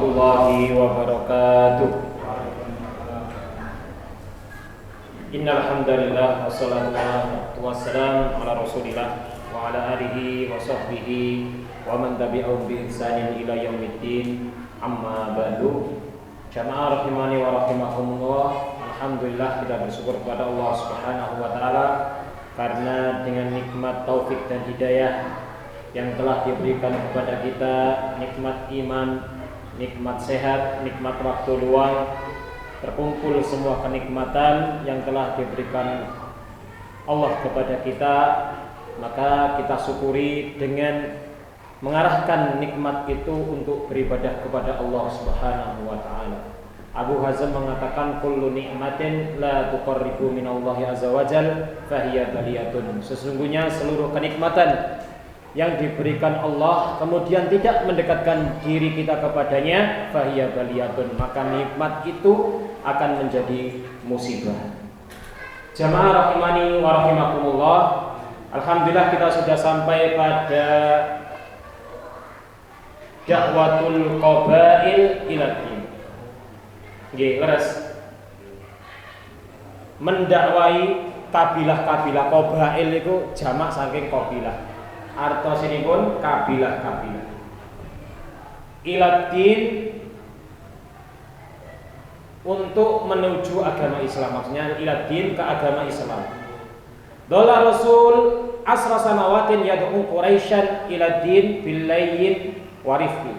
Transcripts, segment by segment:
warahmatullahi wabarakatuh. Innal hamdalillah wassalatu wassalamu ala Rasulillah wa ala alihi wa sahbihi wa man tabi'ahum bi ihsanin ila yaumiddin. Amma ba'du. Jamaah rahimani wa rahimakumullah. Alhamdulillah, kita bersyukur kepada Allah Subhanahu wa taala karena dengan nikmat taufik dan hidayah yang telah diberikan kepada kita, nikmat iman, nikmat sehat, nikmat waktu luang, terkumpul semua kenikmatan yang telah diberikan Allah kepada kita, maka kita syukuri dengan mengarahkan nikmat itu untuk beribadah kepada Allah Subhanahu wa taala. Abu Hazm mengatakan kullu nikmatin la tuqarribu minallahi azza wajal fahiya baliyatun. Sesungguhnya seluruh kenikmatan yang diberikan Allah kemudian tidak mendekatkan diri kita kepadanya, fahiya baliyatun, maka nikmat itu akan menjadi musibah. Jamaah rahimani wa rahimakumullah. Alhamdulillah, kita sudah sampai pada da'watul qabail ila din. Nggih, leres. Mendakwai kabilah-kabilah. Qabail itu jamak saking qabilah. Artosinipun kabilah-kabilah. Ila din, untuk menuju agama Islam, maksudnya ila din, ke agama Islam. Dola Rasul asra samawatin yad'u Quraisyan ila din bil layyin wa rifqi.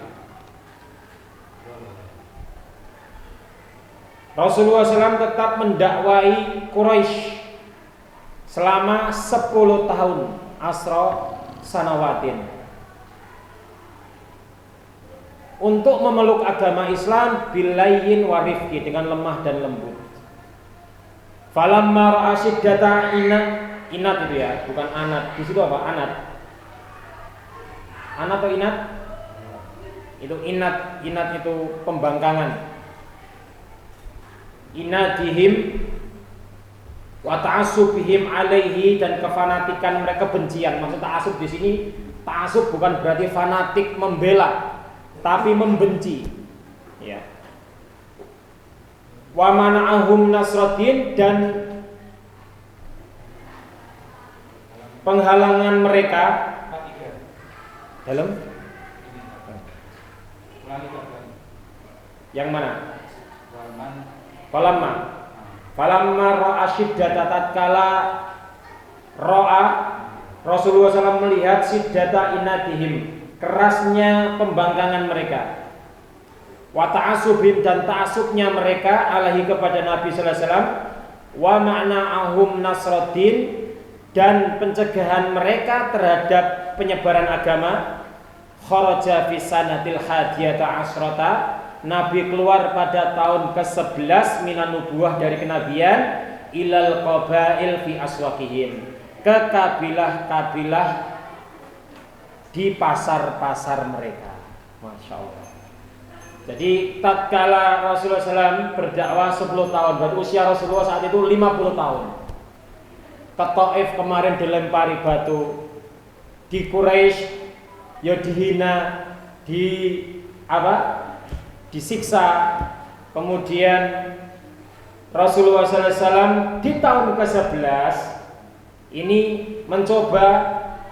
Rasulullah SAW tetap mendakwai Quraisy selama 10 tahun, asra sanawatin, untuk memeluk agama Islam bilayyin wa rifqi, dengan lemah dan lembut. Falamma ra'a syiddata inat itu ya, bukan anat. Di situ apa? Anat. Anat atau inat? Itu inat. Inat itu pembangkangan. Inadihim wa ta'assubihim alaihi, dan kefanatikan mereka, kebencian. Maksud ta'assub di sini, ta'assub bukan berarti fanatik membela, tapi membenci. Ya. Wa mana'ahum nasraddin, dan penghalangan mereka dalam yang mana? Falamma ra'a syiddata, tatkala ra'a Rasulullah SAW melihat syiddata inadihim, kerasnya pembangkangan mereka, wa ta'asubim, dan ta'asubnya mereka alaihi kepada Nabi sallallahu alaihi wasallam, wa ma'na'ahum nasraddin, dan pencegahan mereka terhadap penyebaran agama. Kharaja fi sanatil hadiyata asrata, Nabi keluar pada tahun ke-11 minan nubuwah, dari kenabian, ilal qabail fi aswaqihim, ke kabilah-kabilah di pasar-pasar mereka. Masya Allah. Jadi tatkala Rasulullah SAW berdakwah 10 tahun, berarti usia Rasulullah saat itu 50 tahun. Ke Taif kemarin dilempari batu, di Quraisy ya dihina, disiksa. Kemudian Rasulullah SAW di tahun ke-11 ini mencoba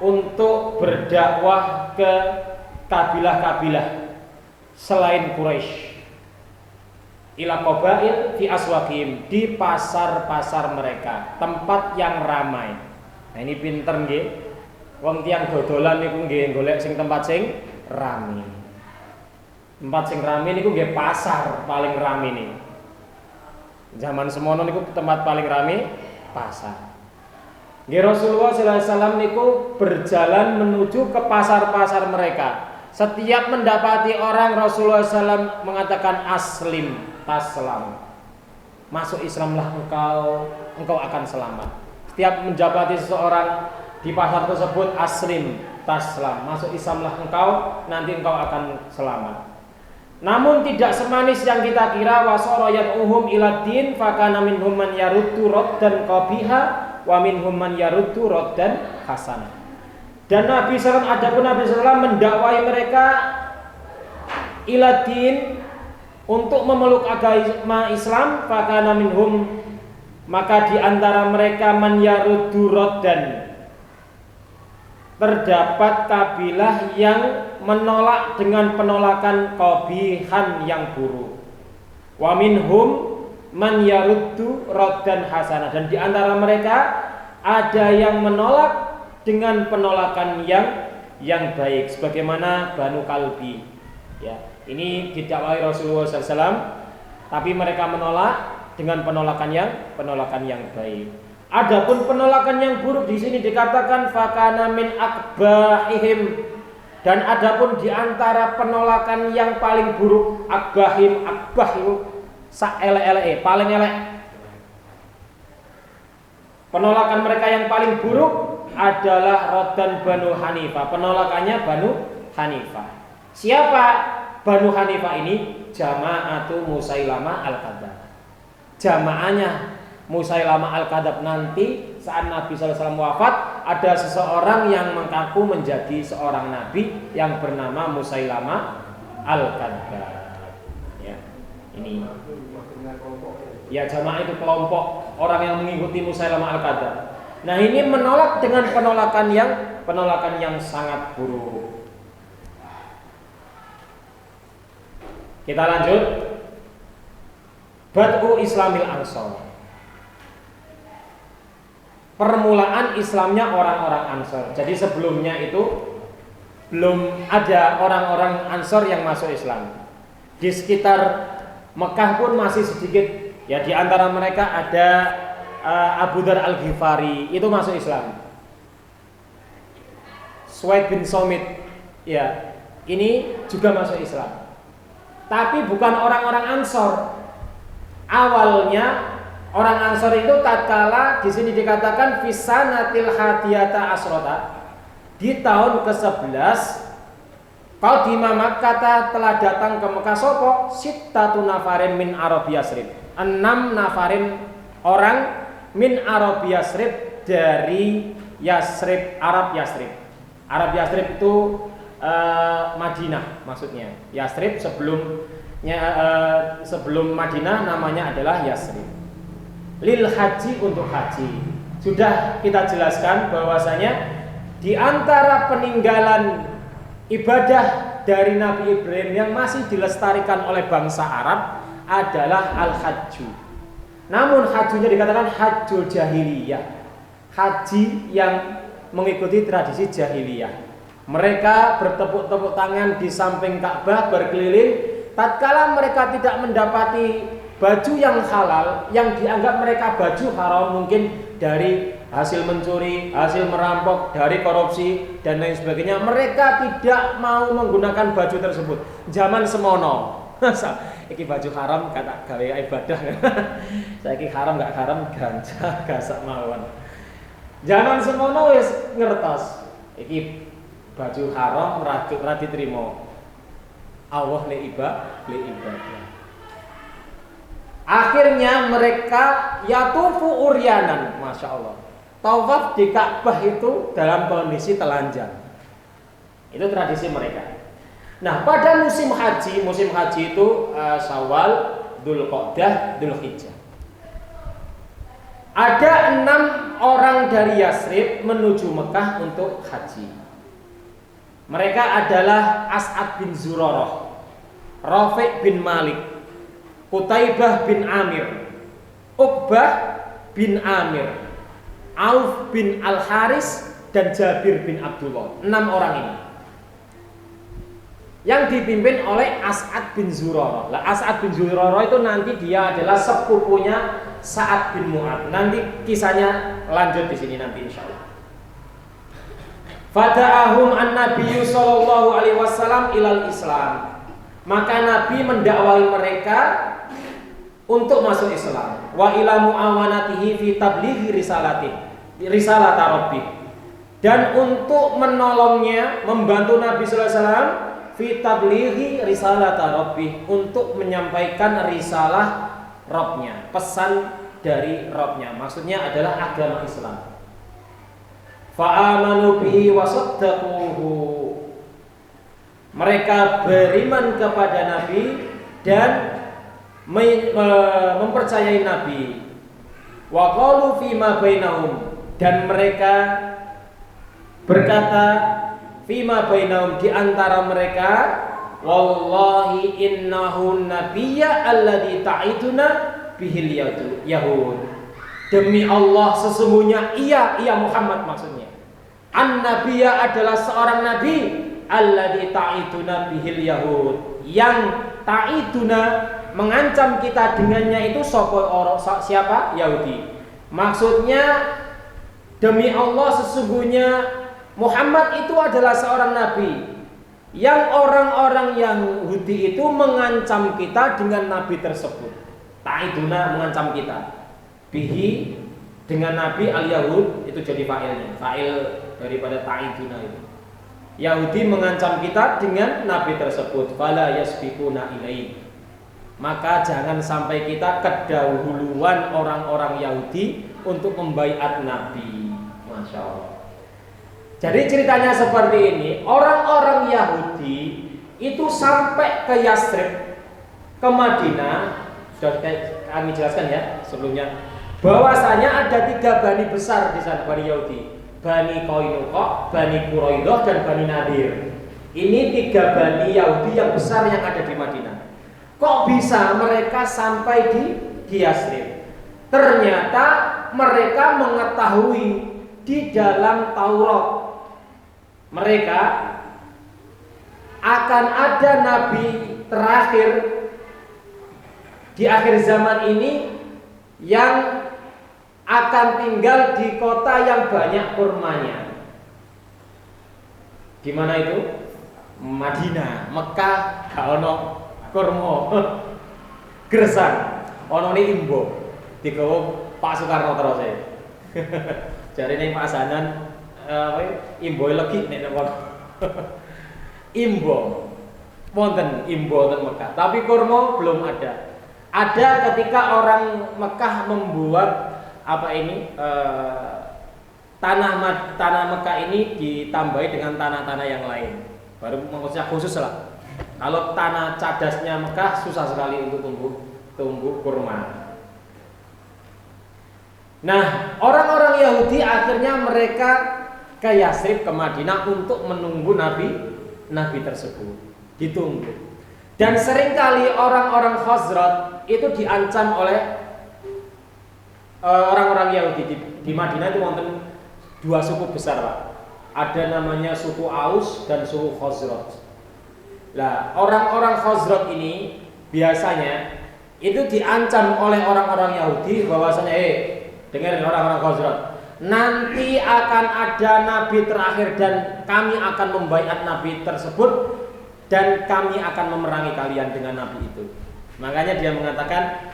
untuk berdakwah ke kabilah-kabilah selain Quraisy. Ila qabail fi aswaqihim, di pasar-pasar mereka, tempat yang ramai. Nah, ini pinter nggih. Wong tiyang dodolan niku nggih golek sing tempat sing rame. Tempat sing rame niku nggih pasar paling rame nih. Zaman semono niku tempat paling rame pasar. Nggih, Rasulullah sallallahu alaihi wasallam niku berjalan menuju ke pasar-pasar mereka. Setiap mendapati orang, Rasulullah SAW mengatakan aslim taslam, masuk Islamlah engkau akan selamat. Setiap mendapati seseorang di pasar tersebut, aslim taslam, masuk Islamlah engkau, nanti engkau akan selamat. Namun tidak semanis yang kita kira. Wasara yad'uhum ila din fakana minhum man yaruddu raddan qabiha wa minhum man yaruddu raddan hasanah. Dan Nabi SAW, adapun Nabi SAW mendakwai mereka ila din, untuk memeluk agama Islam, fakana minhum, maka di antara mereka man yaruddu raddan, terdapat kabilah yang menolak dengan penolakan qabihan yang buruk. Wa minhum man yaruddu raddan hasanah, dan di antara mereka ada yang menolak dengan penolakan yang baik, sebagaimana Banu Kalbi. Ya, ini didakwai Rasulullah SAW, tapi mereka menolak dengan penolakan yang baik. Adapun penolakan yang buruk di sini dikatakan fakana min akbahihim, dan adapun di antara penolakan yang paling buruk, akbah itu sak elek-elek, paling elek. Penolakan mereka yang paling buruk adalah raddan Banu Hanifah, penolakannya Banu Hanifah. Siapa Banu Hanifah ini? Jama'atu Musailamah al-Kadzab. Jamaahnya Musailamah al-Kadzab. Nanti saat Nabi SAW wafat, ada seseorang yang mengaku menjadi seorang nabi yang bernama Musailamah al-Kadzab. Ya, ini. Ya, jamaah itu kelompok orang yang mengikuti Musailamah al-Kadzab. Nah, ini menolak dengan penolakan yang sangat buruk. Kita lanjut. Bad'u Islamil Ansor. Permulaan Islamnya orang-orang Ansor. Jadi sebelumnya itu belum ada orang-orang Ansor yang masuk Islam. Di sekitar Mekah pun masih sedikit. Ya, di antara mereka ada Abu Dzar Al-Ghifari, itu masuk Islam. Suwaid bin Somit, ya, ini juga masuk Islam. Tapi bukan orang-orang Ansor. Awalnya orang Ansor itu tatkala di sini dikatakan fisanatil hadiyata asrota, di tahun ke-11 qadima Makkah, telah datang ke Mekah sapa sittatu nafarin min Arabi Yasrib, 6 nafarin orang min Arabi Yasrib, dari Yasrib, Arab Yasrib. Arab Yasrib itu Madinah maksudnya. Yasrib sebelum Madinah namanya adalah Yasrib. Lil haji, untuk haji. Sudah kita jelaskan bahwasanya di antara peninggalan ibadah dari Nabi Ibrahim yang masih dilestarikan oleh bangsa Arab adalah al-hajju. Namun hajunya dikatakan hajjul jahiliyah, haji yang mengikuti tradisi jahiliyah. Mereka bertepuk-tepuk tangan di samping Ka'bah berkeliling. Tatkala mereka tidak mendapati baju yang halal, yang dianggap mereka baju haram, mungkin dari hasil mencuri, hasil merampok, dari korupsi dan lain sebagainya, mereka tidak mau menggunakan baju tersebut. Zaman semono, iki baju haram kata gawe ibadah. Saiki haram gak haram ganja gasak mawon. Zaman semono wis ngertos. Iki baju haram ora diterima. Allah li ibadah. Akhirnya mereka yatufu uryanan, masya Allah. Tawaf di Ka'bah itu dalam kondisi telanjang. Itu tradisi mereka. Nah, pada musim haji itu Syawal, Dzulqa'dah, Dzulhijjah. Ada 6 orang dari Yasrib menuju Mekah untuk haji. Mereka adalah As'ad bin Zurarah, Rafi' bin Malik, Qutaibah bin Amir, Uqbah bin Amir, Auf bin Al-Haris, dan Jabir bin Abdullah. 6 orang ini yang dipimpin oleh As'ad bin Zurarah. As'ad bin Zurarah itu nanti dia adalah sepupunya Sa'ad bin Mu'adz. Nanti kisahnya lanjut di sini nanti insyaallah. Fada'ahum an-nabiyyu sallallahu alaihi wasallam ilal Islam. Maka Nabi mendakwai mereka untuk masuk Islam. Wa ila muawanatihi fi tablighi risalat rabbih. Dan untuk menolongnya, membantu Nabi sallallahu alaihi wasallam fi tablighi risalat rabbih, untuk menyampaikan risalah Rabbnya, pesan dari Rabbnya. Maksudnya adalah agama Islam. Fa'amanu bihi wa saddaquhu. mereka beriman kepada Nabi dan mempercayai Nabi. Wa qalu fima bainahum, dan mereka berkata fima bainahum, di antara mereka, wallahi innahu nabiyya alladzi ta'iduna bihil yahud. Demi Allah, sesungguhnya ia Muhammad maksudnya. An-nabiyya adalah seorang nabi alladzi ta'iduna bihil yahud, yang ta'iduna mengancam kita dengannya itu siapa? Yahudi. Maksudnya demi Allah, sesungguhnya Muhammad itu adalah seorang nabi yang orang-orang Yahudi itu mengancam kita dengan nabi tersebut. Ta'iduna, mengancam kita. Bihi, dengan nabi, al-yahud itu jadi fa'ilnya, fa'il daripada ta'iduna itu. Yahudi mengancam kita dengan nabi tersebut. Fala yasbiquna ilaihi, maka jangan sampai kita kedahuluan orang-orang Yahudi untuk membaiat nabi. Masya Allah. Jadi ceritanya seperti ini, orang-orang Yahudi itu sampai ke Yasrib, ke Madinah. Sudah kami jelaskan ya sebelumnya, bahwasanya ada 3 bani besar di sana, bani Yahudi. Bani Qainuqa, Bani Quraidah, dan Bani Nadir. Ini 3 bani Yahudi yang besar yang ada di Madinah. Kok bisa mereka sampai di Yasrib? Ternyata mereka mengetahui di dalam Taurat mereka akan ada nabi terakhir di akhir zaman ini yang akan tinggal di kota yang banyak kurmanya. Di mana itu? Madinah. Mekah gak ono kurma. Gersang ono ne imbo. Digawa Pak Soekarno terus e. Jare ning Pak Hasanan imbo legi nek napa. Imbo. Wonten imbo wonten Mekah, tapi kurma belum ada. Ada ketika orang Mekah membuat tanah Mekah ini ditambahi dengan tanah-tanah yang lain. Baru maksudnya khusus lah. Kalau tanah cadasnya Mekah susah sekali untuk tumbuh kurma. Nah, orang-orang Yahudi akhirnya mereka ke Yasrib, ke Madinah untuk menunggu nabi tersebut. Ditunggu. Dan seringkali orang-orang Khazraj itu diancam oleh orang-orang Yahudi. Di Madinah itu wonten 2 suku besar, Pak. Ada namanya suku Aus dan suku Khazraj. Lah, orang-orang Khazraj ini biasanya itu diancam oleh orang-orang Yahudi bahwasanya dengar orang-orang Khazraj, nanti akan ada nabi terakhir dan kami akan membaiat nabi tersebut dan kami akan memerangi kalian dengan nabi itu. Makanya dia mengatakan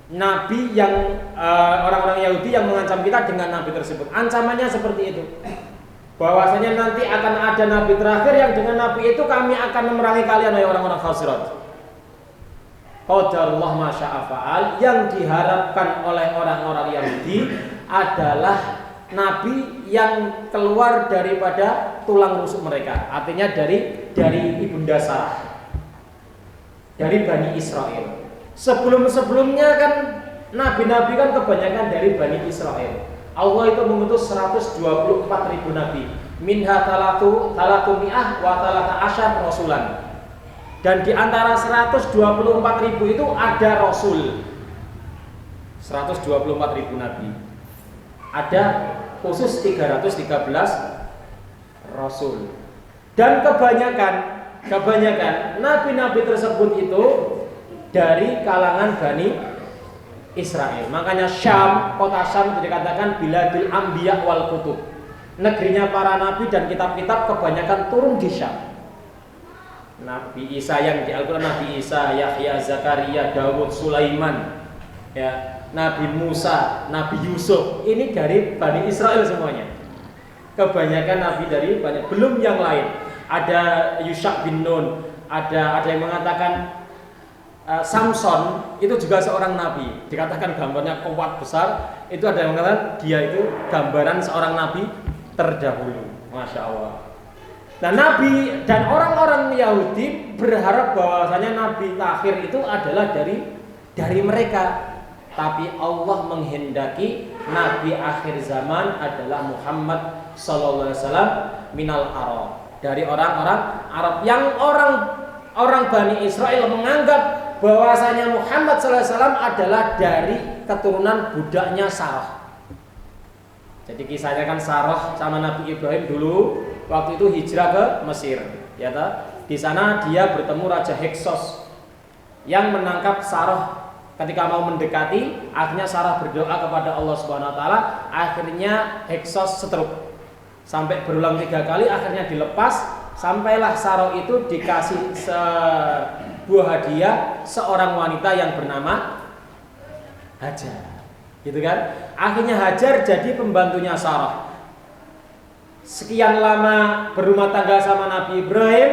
nabi yang orang-orang Yahudi yang mengancam kita dengan nabi tersebut. Ancamannya seperti itu. Bahwasanya nanti akan ada nabi terakhir yang dengan nabi itu kami akan memerangi kalian oleh orang-orang Khazraj. Qadarullah ma syaa fa'al, yang diharapkan oleh orang-orang Yahudi adalah nabi yang keluar daripada tulang rusuk mereka. Artinya dari ibunda Sarah, dari Bani Israel. Sebelum-sebelumnya kan nabi-nabi kan kebanyakan dari Bani Israel. Allah itu mengutus 124.000 nabi. Minha talatu mi'ah wa talata asyar rasulan. Dan di antara 124.000 itu ada rasul. 124.000 nabi. Ada khusus 313 rasul. Dan kebanyakan nabi-nabi tersebut itu dari kalangan Bani Israel. Makanya Syam, kota Syam itu dikatakan biladil anbiya wal kutub. Negerinya para nabi dan kitab-kitab kebanyakan turun di Syam. Nabi Isa yang di Al-Quran, Nabi Isa, Yahya, Zakaria, Dawud, Sulaiman, ya, Nabi Musa, Nabi Yusuf, ini dari Bani Israel semuanya. Kebanyakan nabi dari Bani, belum yang lain. Ada Yusha bin Nun, ada yang mengatakan Samson itu juga seorang nabi. Dikatakan gambarnya kuat besar. Itu ada yang mengatakan dia itu gambaran seorang nabi terdahulu. Masya Allah. Nah, Nabi dan orang-orang Yahudi berharap bahwasanya Nabi akhir itu adalah dari mereka. Tapi Allah menghendaki Nabi akhir zaman adalah Muhammad sallallahu alaihi wasallam minal Arab, dari orang-orang Arab yang orang Bani Israel menganggap bahwasanya Muhammad sallallahu alaihi wasallam adalah dari keturunan budaknya Sarah. Jadi kisahnya kan Sarah sama Nabi Ibrahim dulu waktu itu hijrah ke Mesir, ya toh? Di sana dia bertemu Raja Heksos yang menangkap Sarah. Ketika mau mendekati, akhirnya Sarah berdoa kepada Allah Subhanahu wa taala, akhirnya Heksos setruk. Sampai berulang 3 kali, akhirnya dilepas, sampailah Sarah itu dikasih sebuah hadiah seorang wanita yang bernama Hajar. Gitu kan? Akhirnya Hajar jadi pembantunya Sarah. Sekian lama berumah tangga sama Nabi Ibrahim,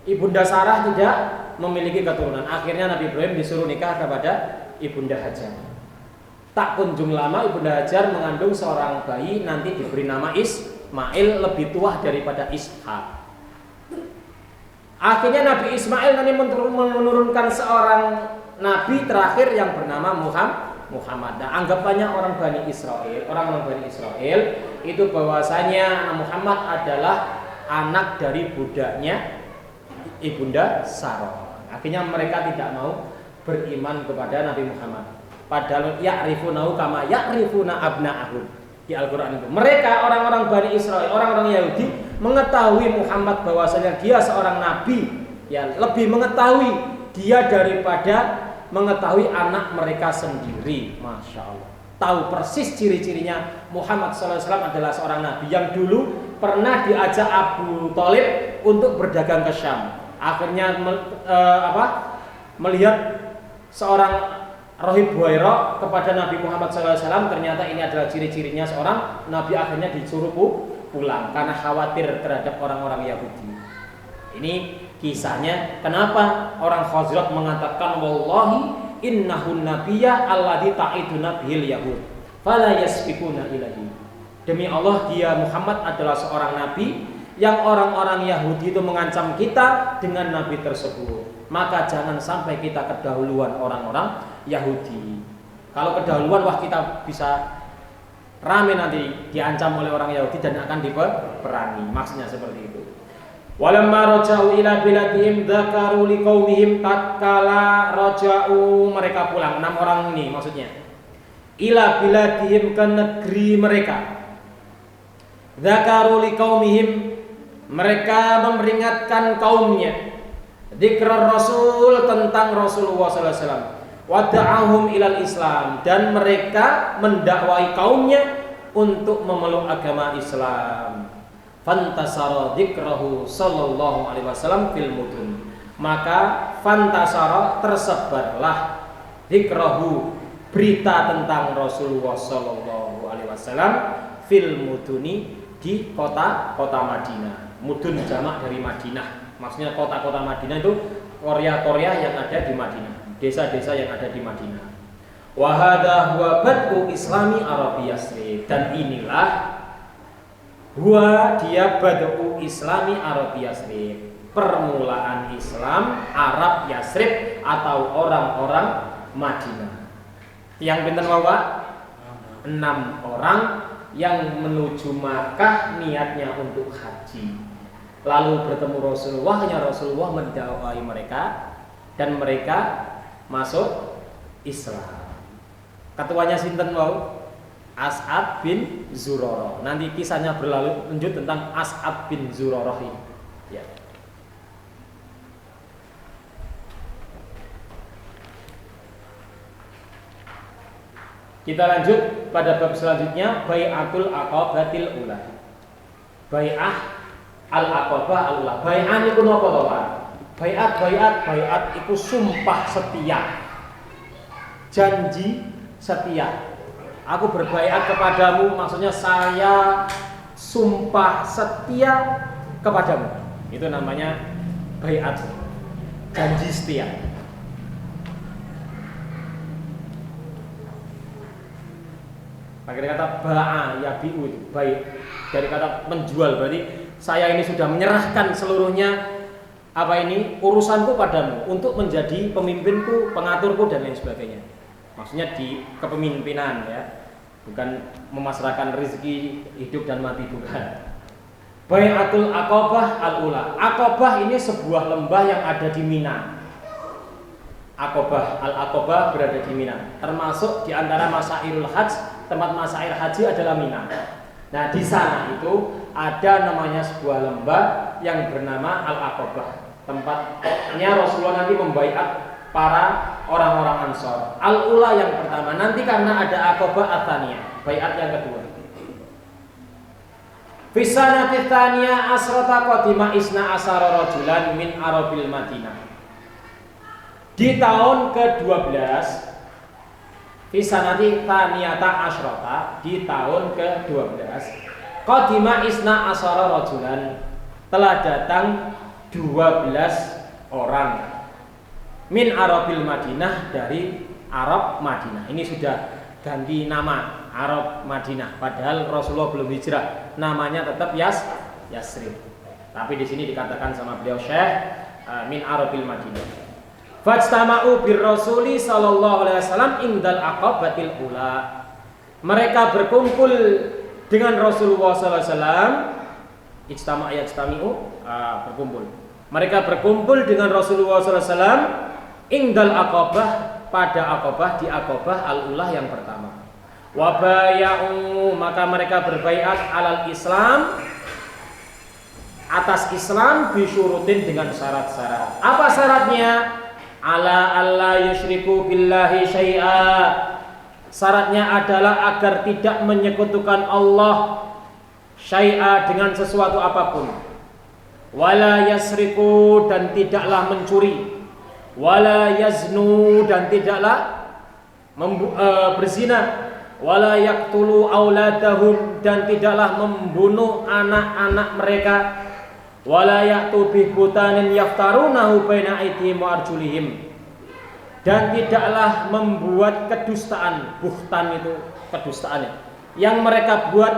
Ibunda Sarah tidak memiliki keturunan. Akhirnya Nabi Ibrahim disuruh nikah kepada Ibunda Hajar. Tak kunjung lama Ibunda Hajar mengandung seorang bayi, nanti diberi nama Ismail, lebih tua daripada Ishak. Akhirnya Nabi Ismail nanti menurunkan seorang nabi terakhir yang bernama Muhammad. Nah, anggapannya orang Bani Israel itu bahwasanya Muhammad adalah anak dari budaknya Ibunda Sarah. Akhirnya mereka tidak mau beriman kepada Nabi Muhammad. Padahal ya'rifunahu kama ya'rifuna abna'ahum. Di Al-Qur'an itu. Mereka orang-orang Bani Israel, orang-orang Yahudi mengetahui Muhammad bahwasanya dia seorang nabi, ya, lebih mengetahui dia daripada mengetahui anak mereka sendiri. Masya Allah. Tahu persis ciri-cirinya Muhammad SAW adalah seorang nabi yang dulu pernah diajak Abu Thalib untuk berdagang ke Syam. Akhirnya melihat seorang Rohib Buhairah kepada Nabi Muhammad SAW, ternyata ini adalah ciri-cirinya seorang nabi. Akhirnya disuruh pulang karena khawatir terhadap orang-orang Yahudi. Ini kisahnya kenapa orang Khazraj mengatakan wallahi innahun nabiyya alladzi ta'iduna bihil yahud fala yasbiquna ilaihi. Demi Allah, dia Muhammad adalah seorang nabi yang orang-orang Yahudi itu mengancam kita dengan nabi tersebut. Maka jangan sampai kita kedahuluan orang-orang Yahudi. Kalau kedahuluan, wah, kita bisa rame nanti diancam oleh orang Yahudi dan akan diperangi. Maksudnya seperti itu. Walamma raja'u ila biladihim dzakaru liqaumihim, tatkala raja'u mereka pulang, 6 orang ini maksudnya. Ila biladihim, ke negeri mereka. Dzakaru liqaumihim, mereka memperingatkan kaumnya. Dzikra Rasul, tentang Rasulullah sallallahu alaihi wasallam. Wada'ahum ilal Islam, dan mereka mendakwai kaumnya untuk memeluk agama Islam. Fantasara dzikrahu sallallahu alaihi wasallam fil mudun, maka fantasara, tersebarlah, dzikrahu, berita tentang Rasulullah sallallahu alaihi wasallam fil muduni, di kota-kota Madinah. Mudun jamak dari Madinah, maksudnya kota-kota Madinah itu Korea yang ada di Madinah, desa-desa yang ada di Madinah. Wa hadza huwa bad'u islami Arabi Yasrib, dan inilah dia bad'u islami Arabi Yasrib, permulaan Islam Arab Yasrib atau orang-orang Madinah. Yang pinten wawa? 6 orang yang menuju Makkah niatnya untuk haji. Lalu bertemu Rasulullah, mendakwai mereka dan mereka masuk Islam. Ketuanya sinten wau? As'ad bin Zurarah. Nanti kisahnya berlanjut tentang As'ad bin Zurarah ini. Ya. Kita lanjut pada bab selanjutnya, Bai'atul Aqabatil Ula. Bai'ah Al-Aqabah Al-Ula. Bai'ah niku napa to, Pak? Bai'at iku sumpah setia. Janji setia. Aku berbaiat kepadamu, maksudnya saya sumpah setia kepadamu. Itu namanya baiat, janji setia. Pakai kata ba'a yabi'u, itu baik, dari kata menjual, berarti saya ini sudah menyerahkan seluruhnya urusanku padamu untuk menjadi pemimpinku, pengaturku dan lain sebagainya. Maksudnya di kepemimpinan ya, bukan memasrahkan rezeki hidup dan mati, bukan. Bai'atul Aqabah al-Ula. Aqabah ini sebuah lembah yang ada di Mina. Aqabah, al-Aqabah berada di Mina. Termasuk di antara masyairul hajj, tempat masyair haji adalah Mina. Nah, di sana itu ada namanya sebuah lembah yang bernama Al-Aqabah. Tempatnya Rasulullah nanti membaiat para orang-orang Ansor. Al-Ula yang pertama, nanti karena ada Aqabah Ats-Tsaniyah, baiat yang kedua. Fi sanati tsaniyah asrata qadima isna asara rajulan min arabil Madinah. Di tahun ke-12, fi sanati tsaniyata asrata, di tahun ke-12, qadima isna asara rajulan, telah datang 12 orang min arabil Madinah, dari Arab Madinah. Ini sudah ganti nama Arab Madinah, padahal Rasulullah belum hijrah, namanya tetap Yasrib. Tapi di sini dikatakan sama beliau Syekh min arabil Madinah. Fajtama'u bir Rasuli sallallahu alaihi wasallam indal aqabatil ula. Mereka berkumpul dengan Rasulullah sallallahu alaihi wasallam. Ijtama'a yajtami'u, berkumpul. Mereka berkumpul dengan Rasulullah sallallahu alaihi wasallam indal aqabah, pada Aqabah, di Aqabah al-Ulah yang pertama. Wa bay'u, maka mereka berbaiat alal Islam, atas Islam, bisyurutin, dengan syarat-syarat. Apa syaratnya? Ala alla yusyriku billahi syai'a. Syaratnya adalah agar tidak menyekutukan Allah syai'a, dengan sesuatu apapun. Wala yasriku, dan tidaklah mencuri. Wala yaznu, dan tidaklah berzina. Wala yaqtulu auladahum, dan tidaklah membunuh anak-anak mereka. Wala ya'tu bi butanin yaftarunahu baina aydihim wa arjulihim, dan tidaklah membuat kedustaan. Buhtan itu kedustaannya, yang mereka buat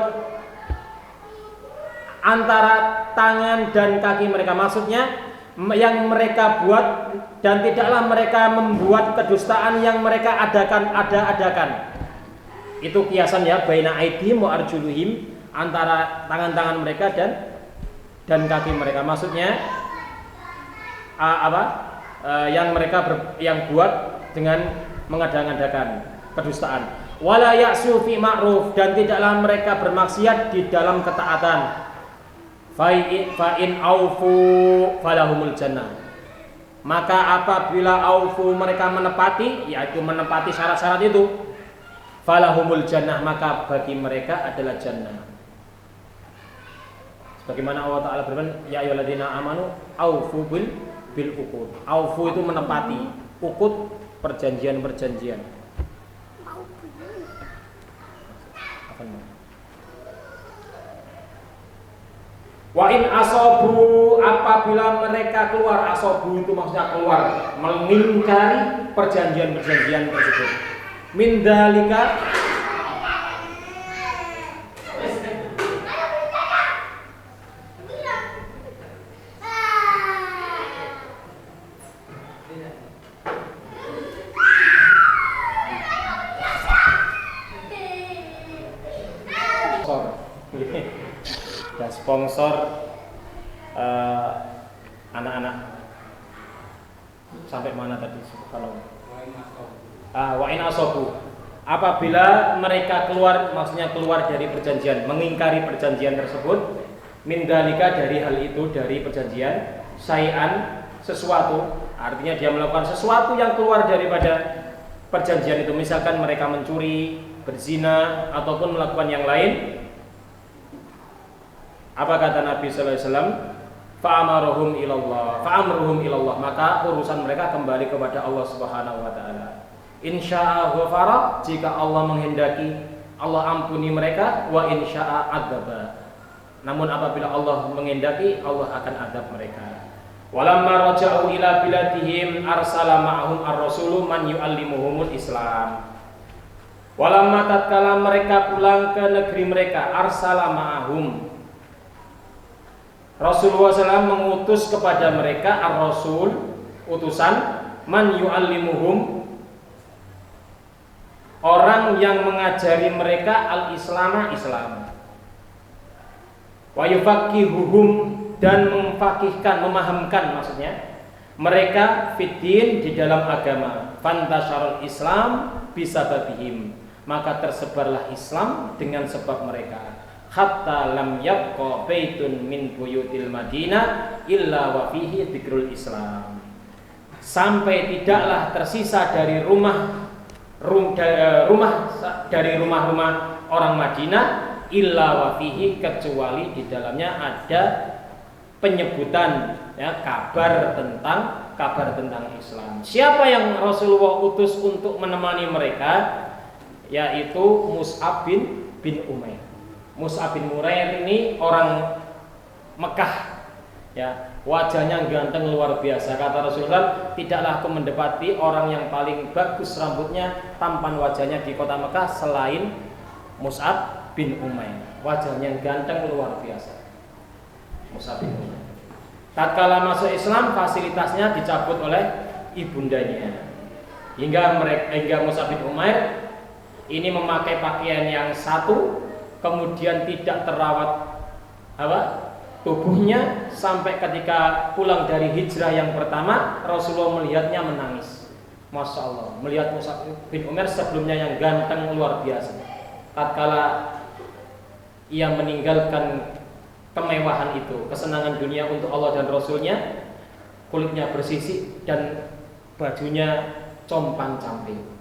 antara tangan dan kaki mereka. Maksudnya yang mereka buat, dan tidaklah mereka membuat kedustaan yang mereka adakan. Itu kiasan ya, baina aydihim wa arjuluhim, antara tangan-tangan mereka dan kaki mereka. Maksudnya yang mereka yang buat dengan mengadakan kedustaan. Wala ya'su fi ma'ruf, dan tidaklah mereka bermaksiat di dalam ketaatan. Fa in aufu falahumul jannah, maka apabila aufu, mereka menepati, yaitu menepati syarat-syarat itu, falahumul jannah, maka bagi mereka adalah jannah. Sebagaimana Allah Ta'ala berfirman, ya ayyuhalladzina amanu aufu bil uqud. Aufu itu menepati, uqud perjanjian-perjanjian. Wa in asobu, apabila mereka keluar, asobu itu maksudnya keluar, mengingkari perjanjian-perjanjian tersebut. Min dalika, sponsor anak-anak sampai mana tadi kalau wa in asobu, apabila mereka keluar, maksudnya keluar dari perjanjian, mengingkari perjanjian tersebut, min dalika, dari hal itu, dari perjanjian, syai'an, sesuatu, artinya dia melakukan sesuatu yang keluar daripada perjanjian itu, misalkan mereka mencuri, berzina, ataupun melakukan yang lain. Apa kata Nabi sallallahu alaihi wasallam? Fa'amruhum ilallah, maka urusan mereka kembali kepada Allah Subhanahu wa taala. Insya'a ghafara, jika Allah menghendaki, Allah ampuni mereka, wa insya'a adzaba. Namun apabila Allah menghendaki, Allah akan adab mereka. Walamma raja'u ila biladihim arsala ma'ahum ar-rasulu man yu'allimuhumul Islam. Walamma tatkala mereka pulang ke negeri mereka, arsala ma'ahum, Rasulullah SAW mengutus kepada mereka ar-rasul, utusan, man yu'allimuhum, orang yang mengajari mereka al-islama, Islam, wa yufaqihuhum, dan memfaqihkan, memahamkan maksudnya mereka fiddin, di dalam agama. Fantasyarul Islam bisababihim, maka tersebarlah Islam dengan sebab mereka. Hatta lam yabqa baitun min buyutil Madinah illa wa fihi dzikrul Islam, sampai tidaklah tersisa dari dari rumah-rumah orang Madinah illa wa fihi, kecuali di dalamnya ada penyebutan, ya, kabar tentang Islam. Siapa yang Rasulullah utus untuk menemani mereka? Yaitu Mus'ab bin Umair. Mus'ab bin Umair ini orang Mekah, ya, wajahnya ganteng luar biasa. Kata Rasulullah, tidaklah aku mendapati orang yang paling bagus rambutnya, tampan wajahnya di kota Mekah selain Mus'ab bin Umair. Wajahnya ganteng luar biasa, Mus'ab bin Umair. Tatkala masuk Islam, fasilitasnya dicabut oleh ibundanya, hingga Mus'ab bin Umair ini memakai pakaian yang satu, kemudian tidak terawat tubuhnya, sampai ketika pulang dari hijrah yang pertama, Rasulullah melihatnya menangis. Masya Allah, melihat Mus'ab bin Umair sebelumnya yang ganteng luar biasa, tatkala ia meninggalkan kemewahan itu, kesenangan dunia untuk Allah dan Rasulnya, kulitnya bersisik dan bajunya compang-camping.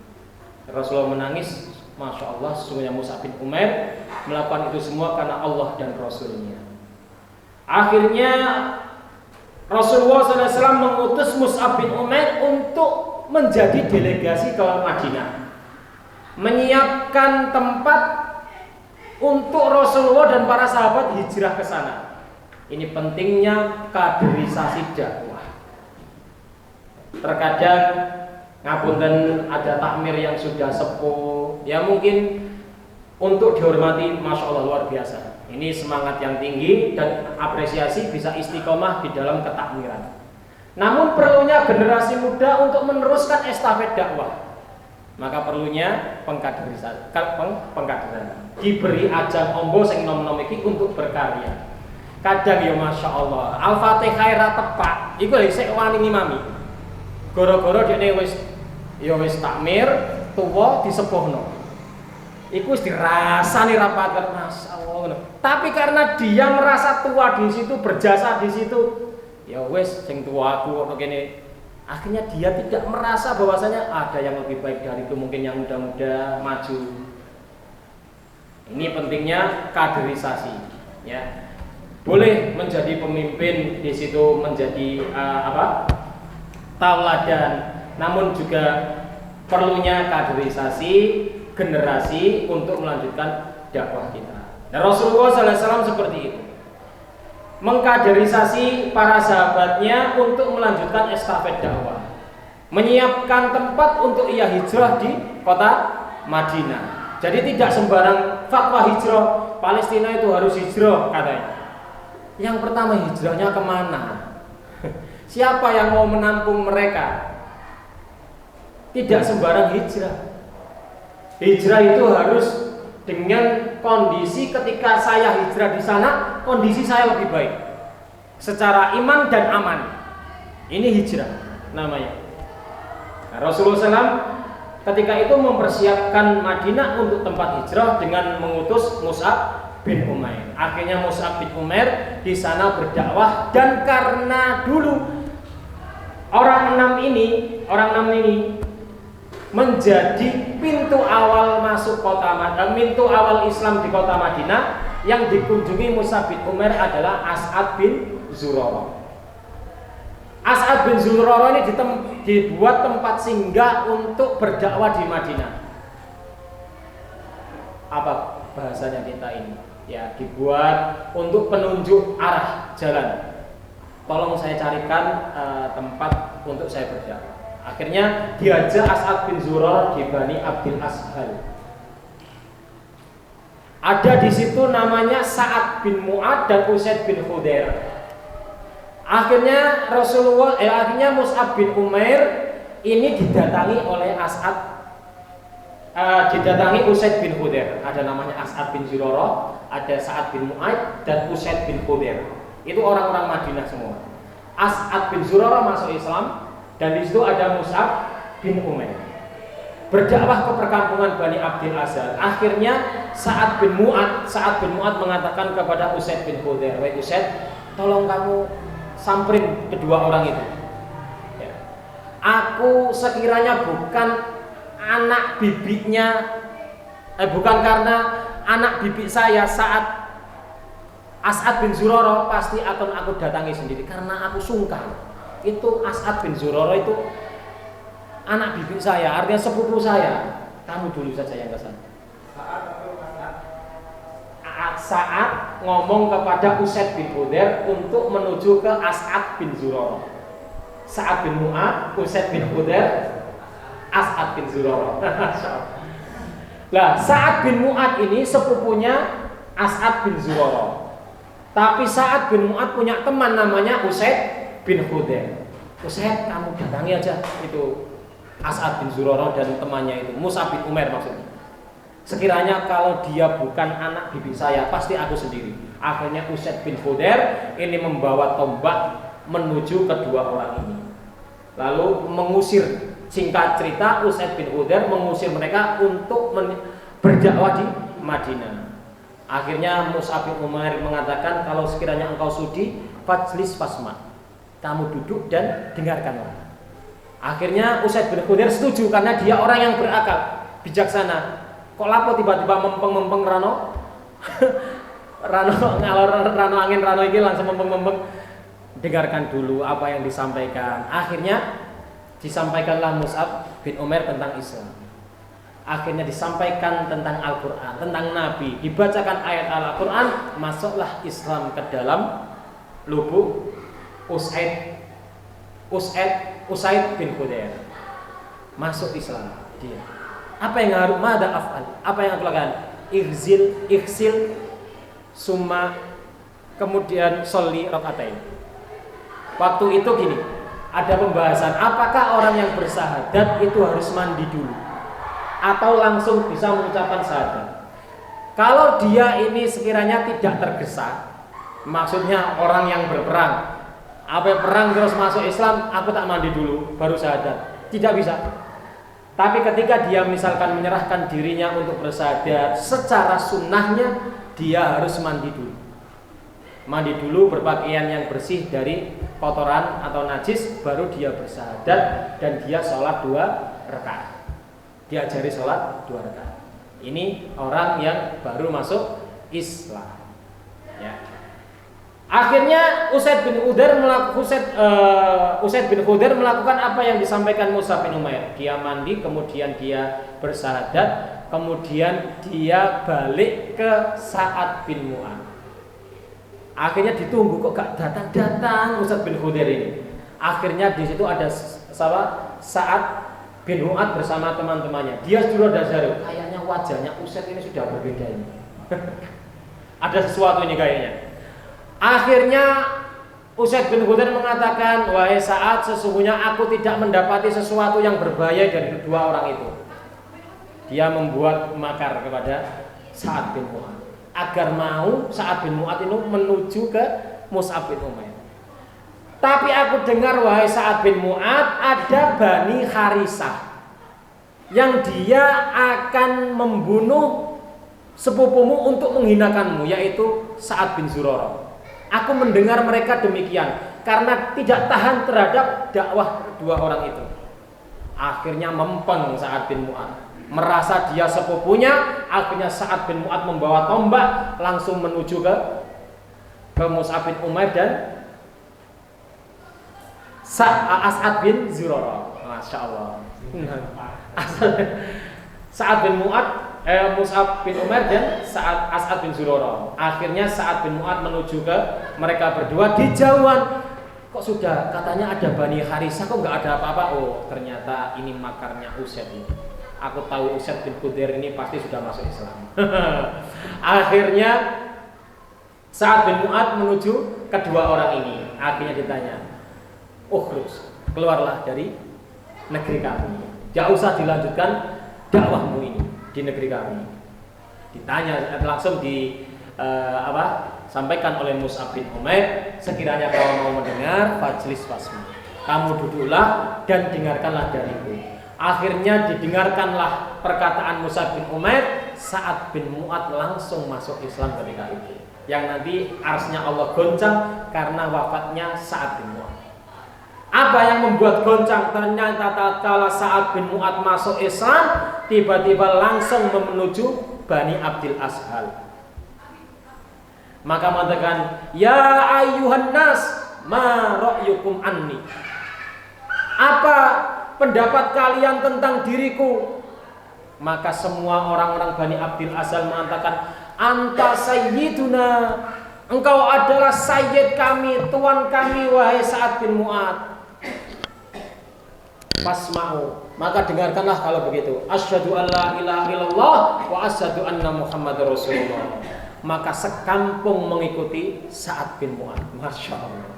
Rasulullah menangis. Masya Allah, sesungguhnya Mus'ab bin Umair melakukan itu semua karena Allah dan Rasulnya. Akhirnya Rasulullah SAW mengutus Mus'ab bin Umair untuk menjadi delegasi ke Madinah, menyiapkan tempat untuk Rasulullah dan para sahabat hijrah ke sana. Ini pentingnya kaderisasi dakwah. Terkadang ngapunten ada takmir yang sudah sepuh, ya mungkin untuk dihormati, Masya Allah luar biasa. Ini semangat yang tinggi dan apresiasi, bisa istiqomah di dalam ketakmiran. Namun perlunya generasi muda untuk meneruskan estafet dakwah. Maka perlunya pengkaderan. Diberi ajang ombo sing nom-nom iki untuk berkarya. Kadang ya Masya Allah, Al-Fatihah ra tepak, iku lho sik wani ngimami. Goro-goro dekne wis takmir, tuwa disepuhno. Iku wis dirasani ra paket, Masya Allah. Tapi karena dia merasa tua di situ, berjasa di situ, ya wis sing tua aku kok kene. Akhirnya dia tidak merasa bahwasanya ada yang lebih baik dari itu, mungkin yang muda-muda maju. Ini pentingnya kaderisasi, ya. Boleh menjadi pemimpin di situ, menjadi tauladan, namun juga perlunya kaderisasi generasi untuk melanjutkan dakwah kita. Nah, Rasulullah SAW seperti itu, mengkaderisasi para sahabatnya untuk melanjutkan estafet dakwah, menyiapkan tempat untuk ia hijrah di kota Madinah. Jadi tidak sembarang fatwa hijrah Palestina itu harus hijrah katanya. Yang pertama, hijrahnya kemana? Siapa yang mau menampung mereka? Tidak sembarang hijrah. Hijrah itu harus dengan kondisi ketika saya hijrah di sana, kondisi saya lebih baik secara iman dan aman. Ini hijrah namanya. Nah, Rasulullah SAW ketika itu mempersiapkan Madinah untuk tempat hijrah dengan mengutus Mus'ab bin Umair. Akhirnya Mus'ab bin Umair di sana berdakwah, dan karena dulu orang enam ini menjadi pintu awal masuk kota Madinah, pintu awal Islam di kota Madinah. Yang dikunjungi Mus'ab bin Umair adalah As'ad bin Zurarah. As'ad bin Zurarah ini dibuat tempat singgah untuk berdakwah di Madinah. Apa bahasanya kita ini? Ya, dibuat untuk penunjuk arah jalan. Tolong saya carikan tempat untuk saya berdakwah. Akhirnya diajak As'ad bin Zurarah di Bani Abdul Ashal. Ada di situ namanya Sa'ad bin Mu'ad dan Usaid bin Khudair. Akhirnya Mus'ab bin Umair ini didatangi oleh didatangi Usaid bin Khudair. Ada namanya As'ad bin Zurarah, ada Sa'ad bin Mu'aid, dan Usaid bin Khudair. Itu orang-orang Madinah semua. As'ad bin Zurarah masuk Islam, dan di situ ada Mus'ab bin Umair. Berdakwah ke perkampungan Bani Abdil Azhar. Akhirnya Sa'ad bin Mu'ad mengatakan kepada Usaid bin Khudair, "Wahai Usaid, tolong kamu samperin kedua orang itu. Ya. Aku sekiranya bukan karena anak bibi saya saat As'ad bin Zurarah, pasti akan aku datangi sendiri karena aku sungkan. Itu As'ad bin Zurarah itu anak bibi saya, artinya sepupu saya. Kamu dulu saja yang kesana." Saat ngomong kepada Usaid bin Khudair untuk menuju ke As'ad bin Zurarah. Sa'ad bin Mu'ad, Usaid bin Khudair, As'ad bin Zurarah. Nah, Sa'ad bin Mu'ad ini sepupunya As'ad bin Zurarah. Tapi Sa'ad bin Mu'ad punya teman namanya Usaid bin Khudair. Usaid, kamu datangi aja itu As'ad bin Zurarah dan temannya itu, Mus'ab bin Umair maksudnya. Sekiranya kalau dia bukan anak bibi saya, pasti aku sendiri. Akhirnya Usaid bin Khudair ini membawa tombak menuju kedua orang ini. Lalu mengusir, singkat cerita Usaid bin Khudair mengusir mereka untuk berdakwah di Madinah. Akhirnya Mus'ab bin Umair mengatakan, "Kalau sekiranya engkau sudi, fajlis fasma." Kamu duduk dan dengarkanlah. Akhirnya Usaid bin Khudair setuju karena dia orang yang berakal, bijaksana. Kok lapo tiba-tiba mempeng rano? Rano angin rano ini langsung mempeng. Dengarkan dulu apa yang disampaikan. Akhirnya disampaikanlah Mus'ab bin Umair tentang Islam. Akhirnya disampaikan tentang Al-Quran, tentang Nabi. Dibacakan ayat Al-Quran, masuklah Islam ke dalam lubuk Usaid bin Khudair. Masuk Islam dia. Apa yang harus af'al? Apa yang aku lakukan? Ighsil summa kemudian sholli rakaatain. Waktu itu gini, ada pembahasan apakah orang yang bersahadat itu harus mandi dulu atau langsung bisa mengucapkan syahadat. Kalau dia ini sekiranya tidak tergesa, maksudnya orang yang berperang, perang terus masuk Islam, aku tak mandi dulu baru syahadat, tidak bisa. Tapi ketika dia misalkan menyerahkan dirinya untuk bersyahadat, secara sunnahnya dia harus mandi dulu. Mandi dulu, berpakaian yang bersih dari kotoran atau najis, baru dia bersyahadat dan dia sholat 2 rakaat. Diajari sholat 2 rakaat. Ini orang yang baru masuk Islam. Ya. Akhirnya Usaid bin Khudair melakukan apa yang disampaikan Mus'ab bin Umair. Dia mandi, kemudian dia bersyahadat, kemudian dia balik ke Sa'ad bin Mu'ad. Akhirnya ditunggu kok gak datang-datang Usaid bin Khudair ini. Akhirnya di situ ada Sa'ad bin Mu'ad bersama teman-temannya. Dia sudah sadar, kayaknya wajahnya Usaid ini sudah berbeda ini. Ada sesuatu ini kayaknya. Akhirnya Usaid bin Khudair mengatakan, "Wahai Sa'ad, sesungguhnya aku tidak mendapati sesuatu yang berbahaya dari kedua orang itu." Dia membuat makar kepada Sa'ad bin Mu'ad agar mau Sa'ad bin Mu'ad itu menuju ke Mus'ab bin Umair. Tapi aku dengar, wahai Sa'ad bin Mu'ad, ada Bani Harisah yang dia akan membunuh sepupumu untuk menghinakanmu, yaitu Sa'ad bin Zurarah. Aku mendengar mereka demikian karena tidak tahan terhadap dakwah kedua orang itu. Akhirnya mempeng Sa'ad bin Mu'ad, merasa dia sepupunya. Akhirnya Sa'ad bin Mu'ad membawa tombak langsung menuju ke Mus'ab bin Umair dan As'ad bin Zurarah. Masya Allah. Sa'ad bin Mu'ad, Mus'ab bin Umair dan As'ad bin Zurarah. Akhirnya Sa'ad bin Mu'ad menuju ke mereka berdua di jauhan. Kok sudah katanya ada Bani Harisah, kok nggak ada apa-apa? Oh, ternyata ini makarnya Usaid ini. Aku tahu Usaid bin Khudair ini pasti sudah masuk Islam. Akhirnya Sa'ad bin Mu'ad menuju kedua orang ini. Akhirnya ditanya, ukhruj, keluarlah dari negeri kami. Tidak usah dilanjutkan dakwahmu ini di negeri kami. Ditanya langsung sampaikan oleh Mus'ab bin Umair, sekiranya kau mau mendengar, fajlis fasma, kamu duduklah dan dengarkanlah dariku. Akhirnya didengarkanlah perkataan Mus'ab bin Umair. Sa'ad bin Mu'adz langsung masuk Islam ketika itu, yang nanti arsnya Allah goncang karena wafatnya Sa'ad bin Mu'adz. Apa yang membuat goncang? Ternyata tatkala Sa'ad bin Mu'adz masuk Islam, tiba-tiba langsung menuju Bani Abdil Ashhal. Maka mengatakan, ya ayyuhan nas, ma ra'yukum anni. Apa pendapat kalian tentang diriku? Maka semua orang-orang Bani Abdil Ashhal mengatakan, anta sayyiduna, engkau adalah sayyid kami, tuan kami, wahai Sa'ad bin Mu'adz. Fasma'u, maka dengarkanlah kalau begitu. Asyhadu an la ilaha illallah wa asyhadu anna Muhammadar Rasulullah. Maka sekampung mengikuti Sa'ad bin Mu'adz. Masya Allah.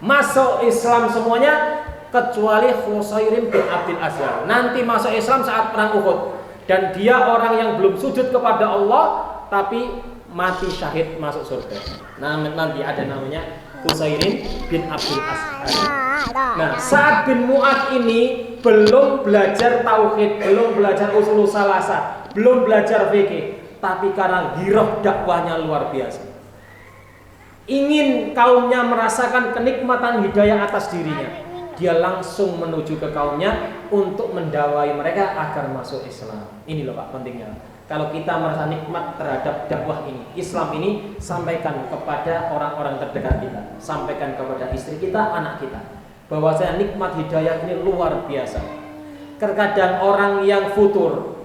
Masuk Islam semuanya kecuali Khusairim bin Abdil Ashhal. Nanti masuk Islam saat perang Uhud. Dan dia orang yang belum sujud kepada Allah, tapi mati syahid masuk surga. Nah, nanti ada namanya Khusairim bin Abdil Ashhal. Nah, Sa'ad bin Mu'adz ini belum belajar tauhid, belum belajar usul salasa, belum belajar fikih, tapi karena giroh dakwahnya luar biasa. Ingin kaumnya merasakan kenikmatan hidayah atas dirinya, dia langsung menuju ke kaumnya untuk mendakwai mereka agar masuk Islam. Ini loh Pak pentingnya. Kalau kita merasa nikmat terhadap dakwah ini, Islam ini, sampaikan kepada orang-orang terdekat kita, sampaikan kepada istri kita, anak kita, bahwasanya nikmat hidayah ini luar biasa. Terkadang orang yang futur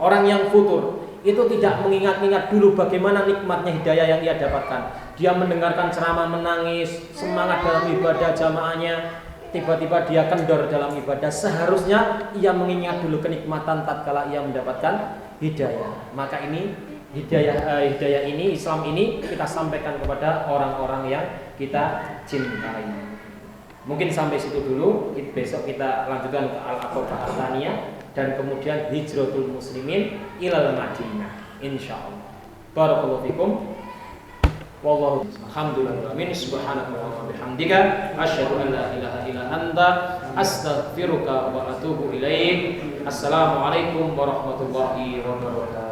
itu tidak mengingat-ingat dulu bagaimana nikmatnya hidayah yang ia dapatkan. Dia mendengarkan ceramah menangis, semangat dalam ibadah jamaahnya, tiba-tiba dia kendor dalam ibadah. Seharusnya ia mengingat dulu kenikmatan tatkala ia mendapatkan hidayah. Maka ini hidayah ini, Islam ini kita sampaikan kepada orang-orang yang kita cintai. Mungkin sampai situ dulu. Besok kita lanjutkan ke Al-Aqabah Ats-Tsaniyah dan kemudian Hijratul Muslimin ilal Madinah insyaallah. Barakallahu fikum. Wallahu alhamdulillah. Amin. Subhanakallahumma wa bihamdika asyhadu an la ilaha illa anta astaghfiruka wa atubu ilaik. Assalamualaikum warahmatullahi wabarakatuh.